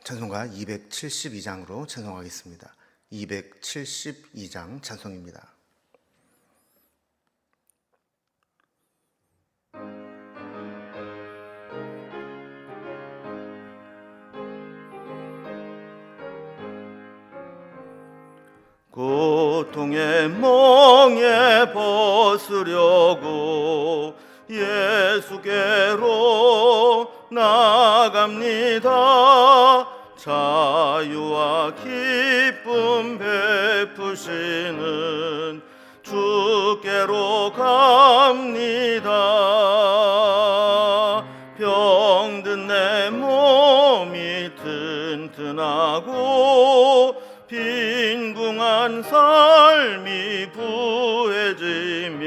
찬송가 272장으로 찬송하겠습니다. 272장 찬송입니다. 고통의 멍에 벗으려고 예수께로 나갑니다. 자유와 기쁨 베푸시는 주께로 갑니다. 병든 내 몸이 튼튼하고 빈궁한 삶이 부해지며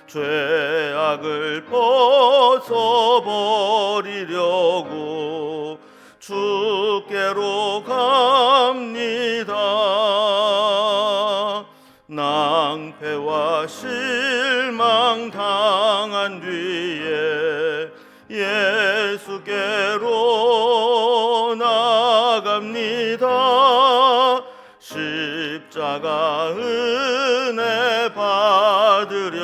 죄악을 벗어버리려고 주께로 갑니다. 낭패와 실망 당한 뒤에 예수께로 나갑니다. 십자가 은혜 받으려고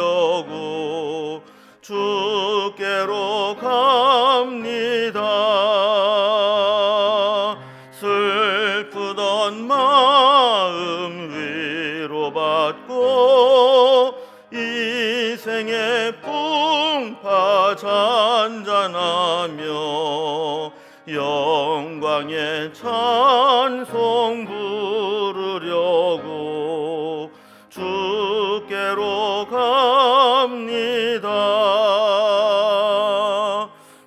주께로 갑니다. 슬프던 마음 위로받고 이 생의 풍파 잔잔하며 영광의 찬송 부르려고 주께로 갑니다.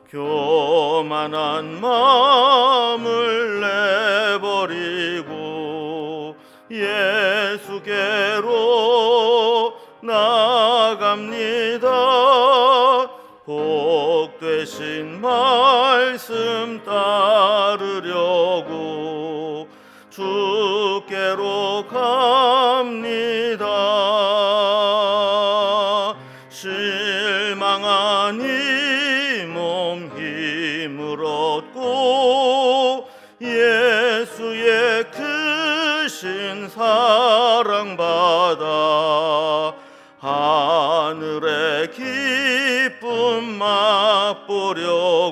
교만한 마음을 내버리고 예수께로 나갑니다. 복되신 말씀 따르려고 주께로 갑니다. 실망한 이 몸 힘을 얻고 예수의 크신 사랑 받아 하늘의 기쁨 맛보려고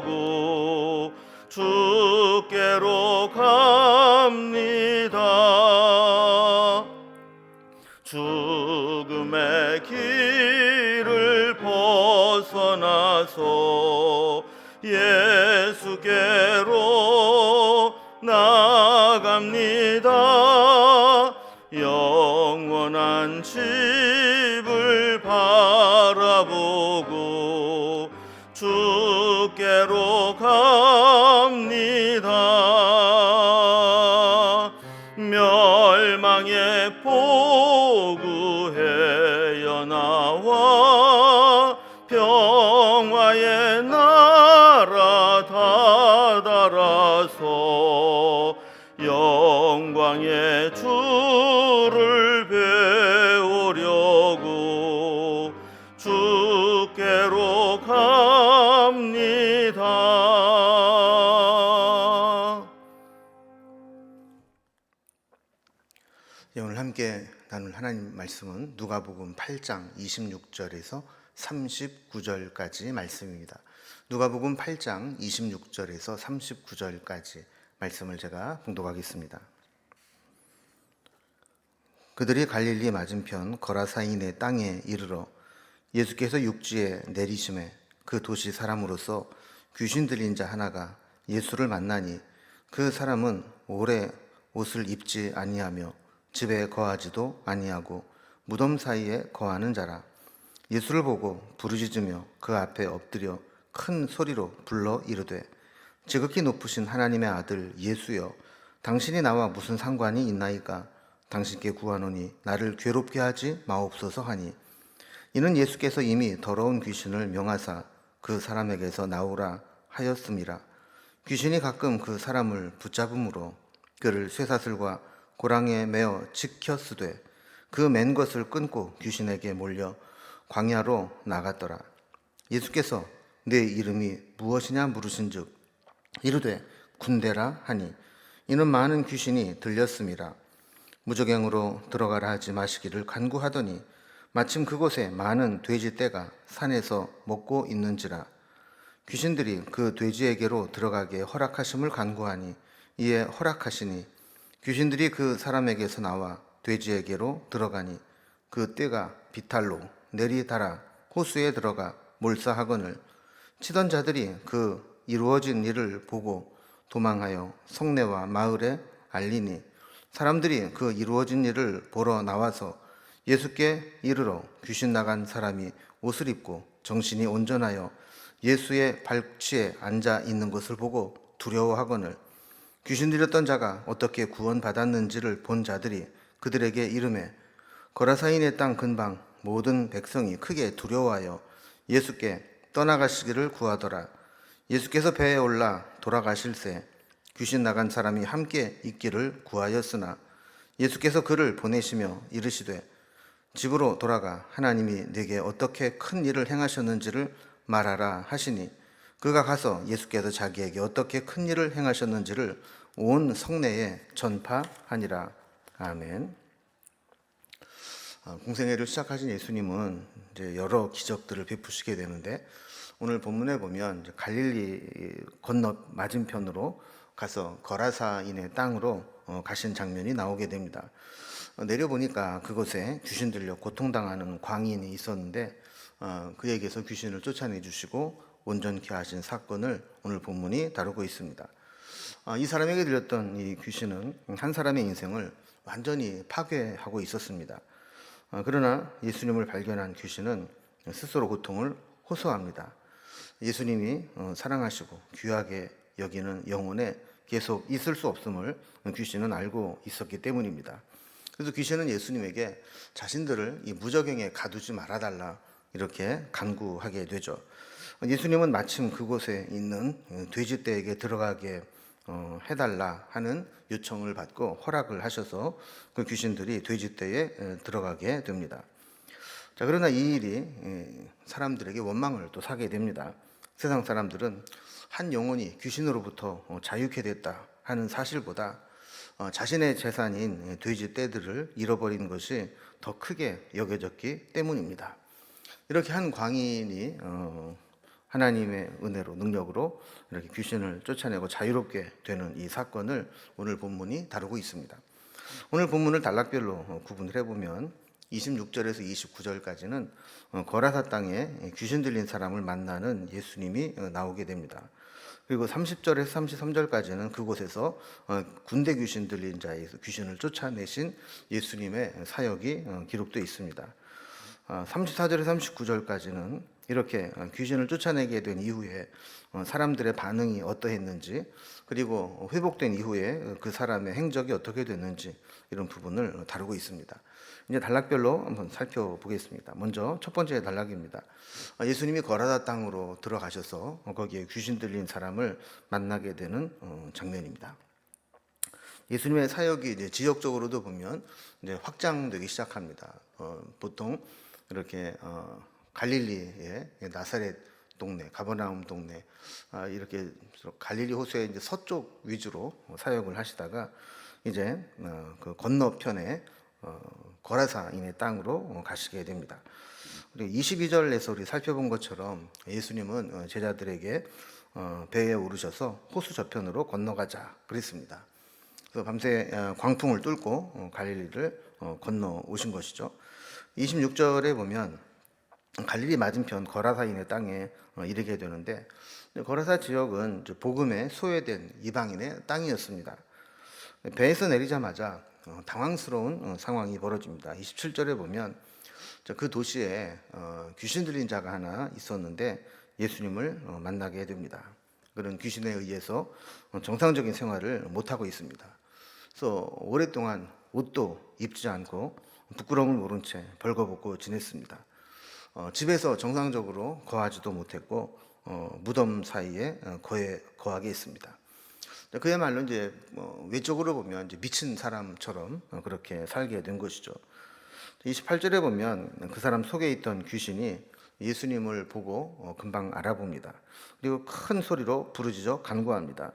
주께로 갑니다. 죽음의 길을 벗어나서 예수께로 나갑니다. 영원한 집을 바라보고 주께로 갑니다. 멸망의 보구에 나와 평화의 나라 다다라서 영광의 주를 배우려고 주께로 갑니다. 오늘 함께 나눌 하나님 말씀은 누가복음 8장 26절에서 39절까지 말씀입니다. 누가복음 8장 26절에서 39절까지 말씀을 제가 봉독하겠습니다. 그들이 갈릴리 맞은편 거라사인의 땅에 이르러 예수께서 육지에 내리심에 그 도시 사람으로서 귀신 들린 자 하나가 예수를 만나니 그 사람은 오래 옷을 입지 아니하며 집에 거하지도 아니하고 무덤 사이에 거하는 자라. 예수를 보고 부르짖으며 그 앞에 엎드려 큰 소리로 불러 이르되 지극히 높으신 하나님의 아들 예수여, 당신이 나와 무슨 상관이 있나이까? 당신께 구하노니 나를 괴롭게 하지 마옵소서 하니, 이는 예수께서 이미 더러운 귀신을 명하사 그 사람에게서 나오라 하였음이라. 귀신이 가끔 그 사람을 붙잡음으로 그를 쇠사슬과 고랑에 매어 지켰으되 그 맨 것을 끊고 귀신에게 몰려 광야로 나갔더라. 예수께서 내 이름이 무엇이냐 물으신즉 이르되 군대라 하니 이는 많은 귀신이 들렸음이라. 무저갱으로 들어가라 하지 마시기를 간구하더니 마침 그곳에 많은 돼지떼가 산에서 먹고 있는지라. 귀신들이 그 돼지에게로 들어가게 허락하심을 간구하니 이에 허락하시니 귀신들이 그 사람에게서 나와 돼지에게로 들어가니 그 떼가 비탈로 내리달아 호수에 들어가 몰사하거늘 치던 자들이 그 이루어진 일을 보고 도망하여 성내와 마을에 알리니 사람들이 그 이루어진 일을 보러 나와서 예수께 이르러 귀신 나간 사람이 옷을 입고 정신이 온전하여 예수의 발치에 앉아 있는 것을 보고 두려워하거늘 귀신 들렸던 자가 어떻게 구원받았는지를 본 자들이 그들에게 이르매 거라사인의 땅 근방 모든 백성이 크게 두려워하여 예수께 떠나가시기를 구하더라. 예수께서 배에 올라 돌아가실새 귀신 나간 사람이 함께 있기를 구하였으나 예수께서 그를 보내시며 이르시되 집으로 돌아가 하나님이 네게 어떻게 큰 일을 행하셨는지를 말하라 하시니 그가 가서 예수께서 자기에게 어떻게 큰 일을 행하셨는지를 온 성내에 전파하니라. 아멘. 공생애를 시작하신 예수님은 이제 여러 기적들을 베푸시게 되는데 오늘 본문에 보면 이제 갈릴리 건너 맞은편으로 가서 거라사인의 땅으로 가신 장면이 나오게 됩니다. 내려보니까 그곳에 귀신 들려 고통당하는 광인이 있었는데 그에게서 귀신을 쫓아내 주시고 온전케 하신 사건을 오늘 본문이 다루고 있습니다. 이 사람에게 들렸던 이 귀신은 한 사람의 인생을 완전히 파괴하고 있었습니다. 그러나 예수님을 발견한 귀신은 스스로 고통을 호소합니다. 예수님이 사랑하시고 귀하게 여기는 영혼에 계속 있을 수 없음을 귀신은 알고 있었기 때문입니다. 그래서 귀신은 예수님에게 자신들을 이 무저갱에 가두지 말아달라 이렇게 간구하게 되죠. 예수님은 마침 그곳에 있는 돼지떼에게 들어가게 해달라 하는 요청을 받고 허락을 하셔서 그 귀신들이 돼지떼에 들어가게 됩니다. 자, 그러나 이 일이 사람들에게 원망을 또 사게 됩니다. 세상 사람들은 한 영혼이 귀신으로부터 자유케 됐다 하는 사실보다 자신의 재산인 돼지떼들을 잃어버린 것이 더 크게 여겨졌기 때문입니다. 이렇게 한 광인이 하나님의 은혜로 능력으로 이렇게 귀신을 쫓아내고 자유롭게 되는 이 사건을 오늘 본문이 다루고 있습니다. 오늘 본문을 단락별로 구분을 해보면 26절에서 29절까지는 거라사 땅에 귀신 들린 사람을 만나는 예수님이 나오게 됩니다. 그리고 30절에서 33절까지는 그곳에서 군대 귀신 들린 자에서 귀신을 쫓아내신 예수님의 사역이 기록되어 있습니다. 34절에서 39절까지는 이렇게 귀신을 쫓아내게 된 이후에 사람들의 반응이 어떠했는지 그리고 회복된 이후에 그 사람의 행적이 어떻게 됐는지 이런 부분을 다루고 있습니다. 이제 단락별로 한번 살펴보겠습니다. 먼저 첫 번째 단락입니다. 예수님이 거라사 땅으로 들어가셔서 거기에 귀신 들린 사람을 만나게 되는 장면입니다. 예수님의 사역이 이제 지역적으로도 보면 이제 확장되기 시작합니다. 보통 이렇게 갈릴리의 나사렛 동네, 가버나움 동네 이렇게 갈릴리 호수의 이제 서쪽 위주로 사역을 하시다가 이제 그 건너편에 거라사인의 땅으로 가시게 됩니다. 그리고 22절에서 우리 살펴본 것처럼 예수님은 제자들에게 배에 오르셔서 호수 저편으로 건너가자 그랬습니다. 그래서 밤새 광풍을 뚫고 갈릴리를 건너 오신 것이죠. 26절에 보면 갈릴리 맞은편 거라사인의 땅에 이르게 되는데 거라사 지역은 복음에 소외된 이방인의 땅이었습니다. 배에서 내리자마자 당황스러운 상황이 벌어집니다. 27절에 보면 그 도시에 귀신 들린 자가 하나 있었는데 예수님을 만나게 됩니다. 그런 귀신에 의해서 정상적인 생활을 못하고 있습니다. 그래서 오랫동안 옷도 입지 않고 부끄러움을 모른 채 벌거벗고 지냈습니다. 집에서 정상적으로 거하지도 못했고 무덤 사이에 거하게 했습니다. 그야말로 이제 외적으로 보면 이제 미친 사람처럼 그렇게 살게 된 것이죠. 28절에 보면 그 사람 속에 있던 귀신이 예수님을 보고 금방 알아봅니다. 그리고 큰 소리로 부르짖어 간구합니다.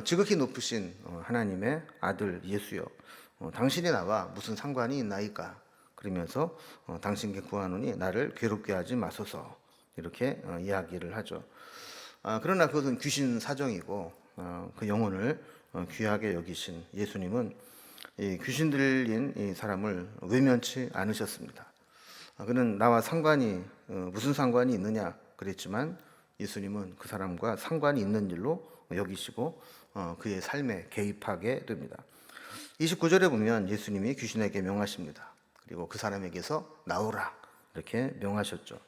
지극히 높으신 하나님의 아들 예수여, 당신이 나와 무슨 상관이 있나이까? 그러면서 당신께 구하노니 나를 괴롭게 하지 마소서, 이렇게 이야기를 하죠. 그러나 그것은 귀신 사정이고, 그 영혼을 귀하게 여기신 예수님은 이 귀신 들린 이 사람을 외면치 않으셨습니다. 그는 나와 상관이 무슨 상관이 있느냐 그랬지만, 예수님은 그 사람과 상관이 있는 일로 여기시고 그의 삶에 개입하게 됩니다. 29절에 보면 예수님이 귀신에게 명하십니다. 그리고 그 사람에게서 나오라, 이렇게 명하셨죠.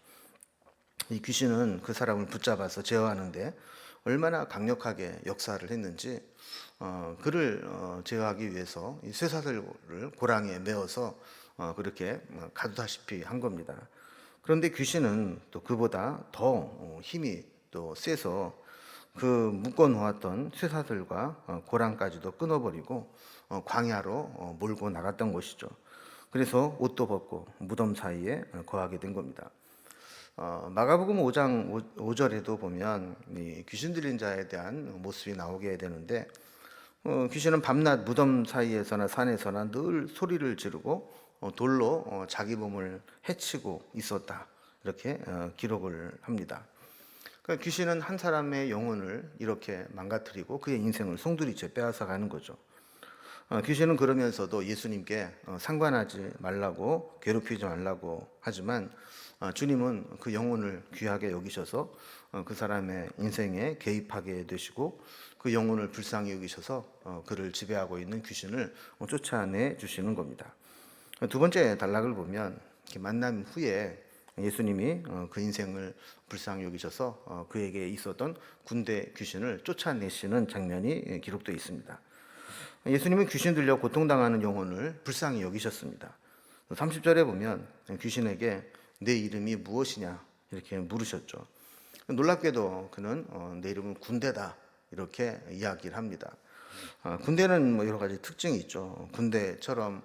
이 귀신은 그 사람을 붙잡아서 제어하는데 얼마나 강력하게 역사를 했는지, 그를 제어하기 위해서 이 쇠사슬을 고랑에 메어서 그렇게 가두다시피 한 겁니다. 그런데 귀신은 또 그보다 더 힘이 또 세서 그 묶어 놓았던 쇠사슬과 고랑까지도 끊어버리고 광야로 몰고 나갔던 것이죠. 그래서 옷도 벗고 무덤 사이에 거하게 된 겁니다. 마가복음 5장 5절에도 보면 이 귀신 들린 자에 대한 모습이 나오게 되는데, 귀신은 밤낮 무덤 사이에서나 산에서나 늘 소리를 지르고 돌로 자기 몸을 해치고 있었다, 이렇게 기록을 합니다. 그러니까 귀신은 한 사람의 영혼을 이렇게 망가뜨리고 그의 인생을 송두리째 빼앗아 가는 거죠. 귀신은 그러면서도 예수님께 상관하지 말라고, 괴롭히지 말라고 하지만 주님은 그 영혼을 귀하게 여기셔서 그 사람의 인생에 개입하게 되시고 그 영혼을 불쌍히 여기셔서 그를 지배하고 있는 귀신을 쫓아내 주시는 겁니다. 두 번째 단락을 보면 만남 후에 예수님이 그 인생을 불쌍히 여기셔서 그에게 있었던 군대 귀신을 쫓아내시는 장면이 기록되어 있습니다. 예수님은 귀신 들려 고통당하는 영혼을 불쌍히 여기셨습니다. 30절에 보면 귀신에게 내 이름이 무엇이냐, 이렇게 물으셨죠. 놀랍게도 그는 내 이름은 군대다, 이렇게 이야기를 합니다. 군대는 뭐 여러 가지 특징이 있죠. 군대처럼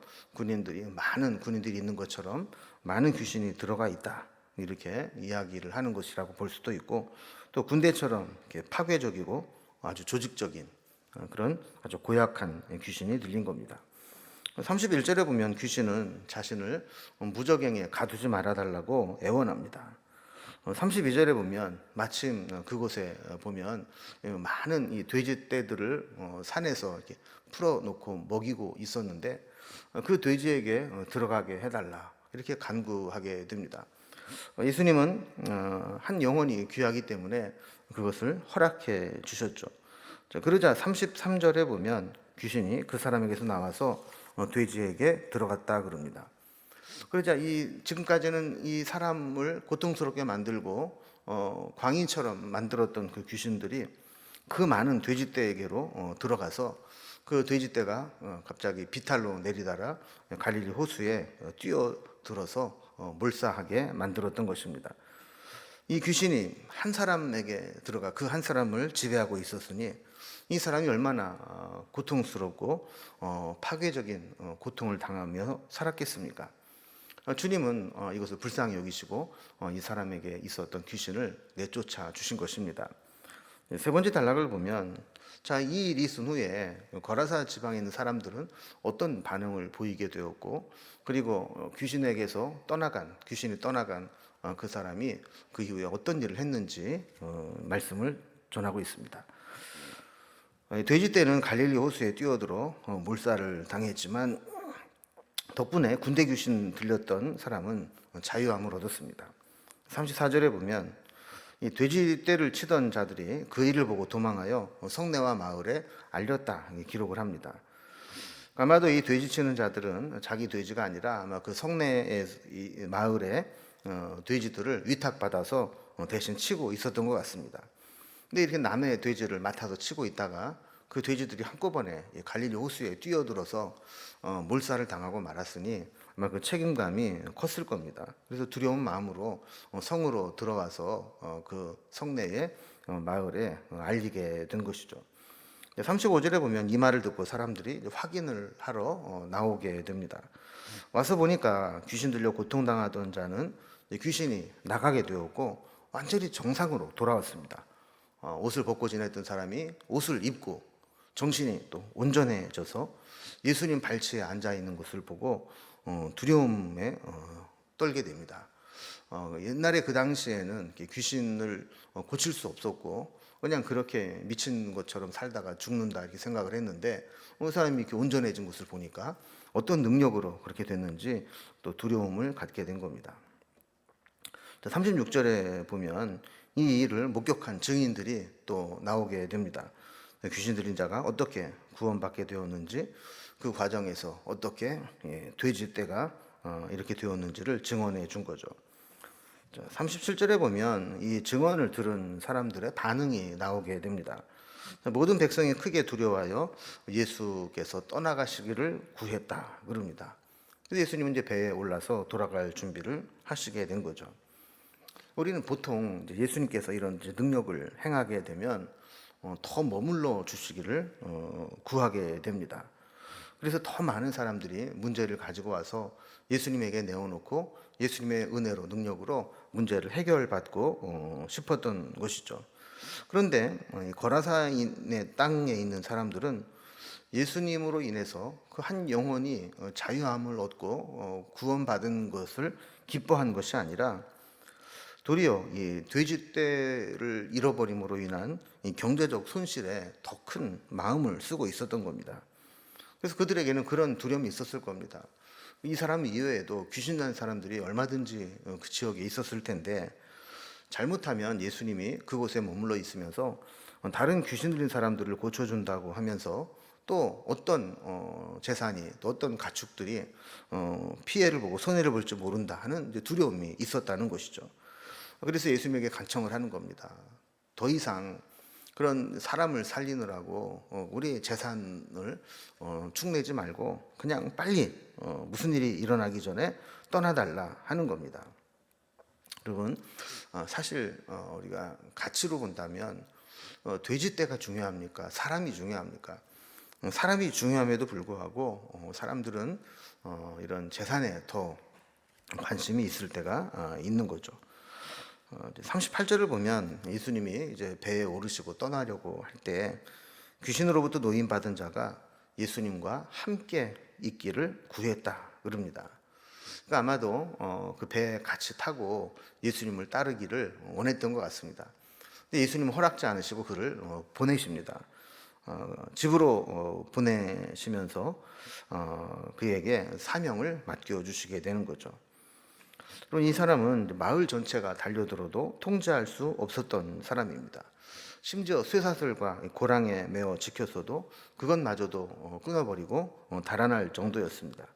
많은 군인들이 있는 것처럼 많은 귀신이 들어가 있다, 이렇게 이야기를 하는 것이라고 볼 수도 있고, 또 군대처럼 이렇게 파괴적이고 아주 조직적인 그런 아주 고약한 귀신이 들린 겁니다. 31절에 보면 귀신은 자신을 무적행에 가두지 말아달라고 애원합니다. 32절에 보면 마침 그곳에 보면 많은 이 돼지떼들을 산에서 이렇게 풀어놓고 먹이고 있었는데 그 돼지에게 들어가게 해달라, 이렇게 간구하게 됩니다. 예수님은 한 영혼이 귀하기 때문에 그것을 허락해 주셨죠. 그러자 33절에 보면 귀신이 그 사람에게서 나와서 돼지에게 들어갔다 그럽니다. 그러자 지금까지는 이 사람을 고통스럽게 만들고 광인처럼 만들었던 그 귀신들이 그 많은 돼지떼에게로 들어가서 그 돼지떼가 갑자기 비탈로 내리다가 갈릴리 호수에 뛰어들어서 몰사하게 만들었던 것입니다. 이 귀신이 한 사람에게 들어가 그 한 사람을 지배하고 있었으니 이 사람이 얼마나 고통스럽고 파괴적인 고통을 당하며 살았겠습니까? 주님은 이것을 불쌍히 여기시고 이 사람에게 있었던 귀신을 내쫓아 주신 것입니다. 세 번째 단락을 보면, 자, 이 일이 있은 후에 거라사 지방에 있는 사람들은 어떤 반응을 보이게 되었고, 그리고 귀신이 떠나간 그 사람이 그 이후에 어떤 일을 했는지 말씀을 전하고 있습니다. 돼지떼는 갈릴리 호수에 뛰어들어 몰살을 당했지만 덕분에 군대 귀신 들렸던 사람은 자유함을 얻었습니다. 34절에 보면 이 돼지떼를 치던 자들이 그 일을 보고 도망하여 성내와 마을에 알렸다, 기록을 합니다. 아마도 이 돼지 치는 자들은 자기 돼지가 아니라 아마 그 성내의 이 마을에 돼지들을 위탁받아서 대신 치고 있었던 것 같습니다. 근데 이렇게 남의 돼지를 맡아서 치고 있다가 그 돼지들이 한꺼번에 갈릴리 호수에 뛰어들어서 몰살을 당하고 말았으니 아마 그 책임감이 컸을 겁니다. 그래서 두려운 마음으로 성으로 들어와서 그 성내의 마을에 알리게 된 것이죠. 35절에 보면 이 말을 듣고 사람들이 확인을 하러 나오게 됩니다. 와서 보니까 귀신 들려 고통당하던 자는 귀신이 나가게 되었고 완전히 정상으로 돌아왔습니다. 옷을 벗고 지냈던 사람이 옷을 입고 정신이 또 온전해져서 예수님 발치에 앉아 있는 것을 보고 두려움에 떨게 됩니다. 옛날에 그 당시에는 이렇게 귀신을 고칠 수 없었고 그냥 그렇게 미친 것처럼 살다가 죽는다 이렇게 생각을 했는데 사람이 이렇게 온전해진 것을 보니까 어떤 능력으로 그렇게 됐는지 또 두려움을 갖게 된 겁니다. 36절에 보면 이 일을 목격한 증인들이 또 나오게 됩니다. 귀신 들린 자가 어떻게 구원받게 되었는지, 그 과정에서 어떻게 돼지 떼가 이렇게 되었는지를 증언해 준 거죠. 37절에 보면 이 증언을 들은 사람들의 반응이 나오게 됩니다. 모든 백성이 크게 두려워하여 예수께서 떠나가시기를 구했다 그럽니다. 그래서 예수님은 이제 배에 올라서 돌아갈 준비를 하시게 된 거죠. 우리는 보통 예수님께서 이런 능력을 행하게 되면 더 머물러 주시기를 구하게 됩니다. 그래서 더 많은 사람들이 문제를 가지고 와서 예수님에게 내어놓고 예수님의 은혜로 능력으로 문제를 해결받고 싶었던 것이죠. 그런데 거라사인의 땅에 있는 사람들은 예수님으로 인해서 그 한 영혼이 자유함을 얻고 구원받은 것을 기뻐한 것이 아니라 도리어 이 돼지떼를 잃어버림으로 인한 이 경제적 손실에 더 큰 마음을 쓰고 있었던 겁니다. 그래서 그들에게는 그런 두려움이 있었을 겁니다. 이 사람 이외에도 귀신 난 사람들이 얼마든지 그 지역에 있었을 텐데 잘못하면 예수님이 그곳에 머물러 있으면서 다른 귀신 들린 사람들을 고쳐준다고 하면서 또 어떤 재산이 또 어떤 가축들이 피해를 보고 손해를 볼 줄 모른다 하는 두려움이 있었다는 것이죠. 그래서 예수님에게 간청을 하는 겁니다. 더 이상 그런 사람을 살리느라고 우리 재산을 축내지 말고 그냥 빨리 무슨 일이 일어나기 전에 떠나달라 하는 겁니다. 여러분, 사실 우리가 가치로 본다면 돼지떼가 중요합니까? 사람이 중요합니까? 사람이 중요함에도 불구하고 사람들은 이런 재산에 더 관심이 있을 때가 있는 거죠. 38절을 보면 예수님이 이제 배에 오르시고 떠나려고 할 때 귀신으로부터 노임받은 자가 예수님과 함께 있기를 구했다 그럽니다. 그러니까 아마도 그 배에 같이 타고 예수님을 따르기를 원했던 것 같습니다. 근데 예수님은 허락지 않으시고 그를 보내십니다. 집으로 보내시면서 그에게 사명을 맡겨주시게 되는 거죠. 그럼 이 사람은 마을 전체가 달려들어도 통제할 수 없었던 사람입니다. 심지어 쇠사슬과 고랑에 매어 지켰어도 그것마저도 끊어버리고 달아날 정도였습니다.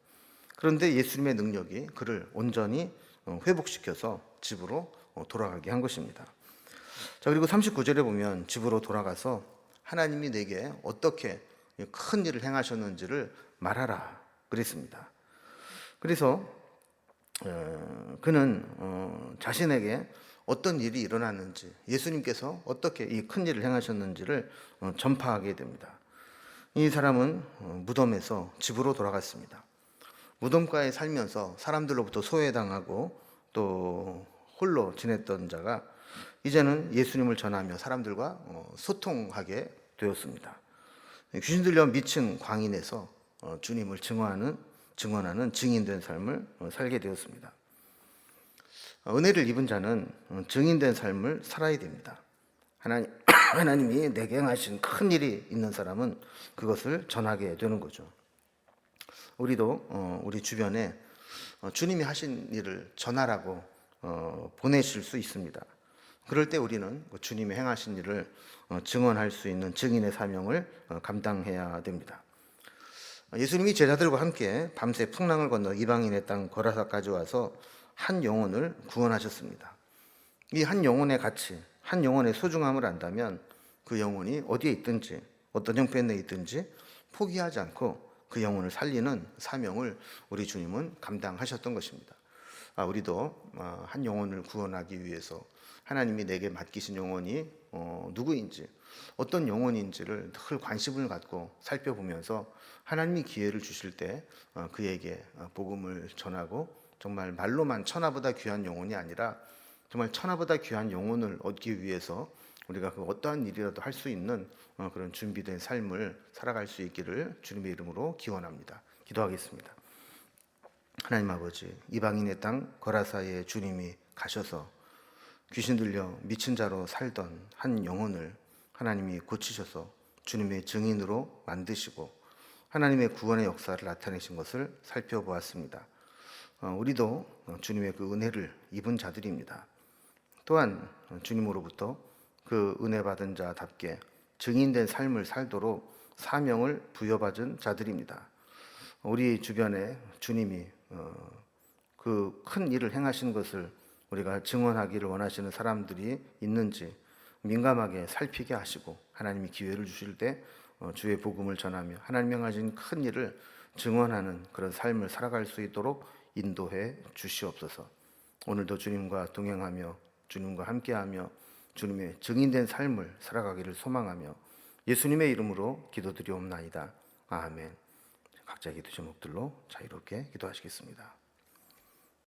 그런데 예수님의 능력이 그를 온전히 회복시켜서 집으로 돌아가게 한 것입니다. 자, 그리고 39절에 보면 집으로 돌아가서 하나님이 내게 어떻게 큰 일을 행하셨는지를 말하라 그랬습니다. 그래서 그는 자신에게 어떤 일이 일어났는지, 예수님께서 어떻게 이 큰 일을 행하셨는지를 전파하게 됩니다. 이 사람은 무덤에서 집으로 돌아갔습니다. 무덤가에 살면서 사람들로부터 소외당하고 또 홀로 지냈던 자가 이제는 예수님을 전하며 사람들과 소통하게 되었습니다. 귀신 들려 미친 광인에서 주님을 증언하는 증인된 삶을 살게 되었습니다. 은혜를 입은 자는 증인된 삶을 살아야 됩니다. 하나님이 내게 행하신 큰 일이 있는 사람은 그것을 전하게 되는 거죠. 우리도 우리 주변에 주님이 하신 일을 전하라고 보내실 수 있습니다. 그럴 때 우리는 주님이 행하신 일을 증언할 수 있는 증인의 사명을 감당해야 됩니다. 예수님이 제자들과 함께 밤새 풍랑을 건너 이방인의 땅 거라사까지 와서 한 영혼을 구원하셨습니다. 이 한 영혼의 가치, 한 영혼의 소중함을 안다면 그 영혼이 어디에 있든지 어떤 형편에 있든지 포기하지 않고 그 영혼을 살리는 사명을 우리 주님은 감당하셨던 것입니다. 우리도 한 영혼을 구원하기 위해서 하나님이 내게 맡기신 영혼이 누구인지 어떤 영혼인지를 늘 관심을 갖고 살펴보면서 하나님이 기회를 주실 때 그에게 복음을 전하고 정말 말로만 천하보다 귀한 영혼이 아니라 정말 천하보다 귀한 영혼을 얻기 위해서 우리가 그 어떠한 일이라도 할 수 있는 그런 준비된 삶을 살아갈 수 있기를 주님의 이름으로 기원합니다. 기도하겠습니다. 하나님 아버지, 이방인의 땅 거라사에 주님이 가셔서 귀신 들려 미친 자로 살던 한 영혼을 하나님이 고치셔서 주님의 증인으로 만드시고 하나님의 구원의 역사를 나타내신 것을 살펴보았습니다. 우리도 주님의 그 은혜를 입은 자들입니다. 또한 주님으로부터 그 은혜 받은 자답게 증인된 삶을 살도록 사명을 부여받은 자들입니다. 우리 주변에 주님이 그 큰 일을 행하신 것을 우리가 증언하기를 원하시는 사람들이 있는지 민감하게 살피게 하시고, 하나님이 기회를 주실 때 주의 복음을 전하며 하나님이 행하신 큰 일을 증언하는 그런 삶을 살아갈 수 있도록 인도해 주시옵소서. 오늘도 주님과 동행하며 주님과 함께하며 주님의 증인된 삶을 살아가기를 소망하며 예수님의 이름으로 기도드리옵나이다. 아멘. 각자 기도 제목들로 자유롭게 기도하시겠습니다.